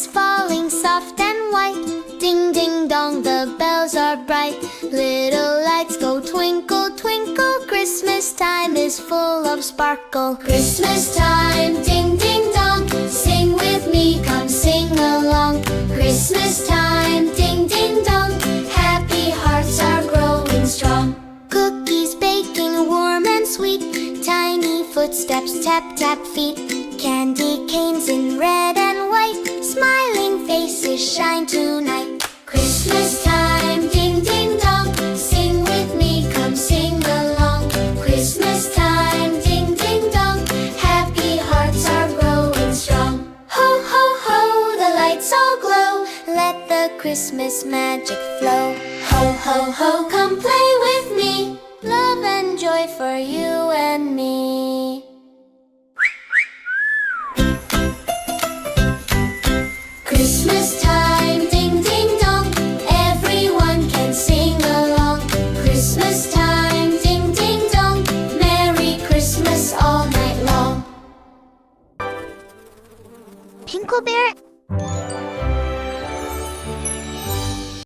is falling soft and white. Ding ding dong, the bells are bright. Little lights go twinkle twinkle. Christmas time is full of sparkle. Christmas time, ding ding dong. Sing with me, come sing along. Christmas time, ding ding dong. Happy hearts are growing strong. Cookies baking warm and sweet. Tiny footsteps tap tap feet. Candy canes in red and white. Smiling faces shine tonight. Christmas time, ding ding dong. Sing with me, come sing along. Christmas time, ding ding dong. Happy hearts are growing strong. Ho ho ho, the lights all glow. Let the Christmas magic flow. Ho ho ho, come play with me. Love and joy for you and me. Christmas time, ding ding dong. Everyone can sing along. Christmas time, ding ding dong. Merry Christmas all night long. Pinkle Bear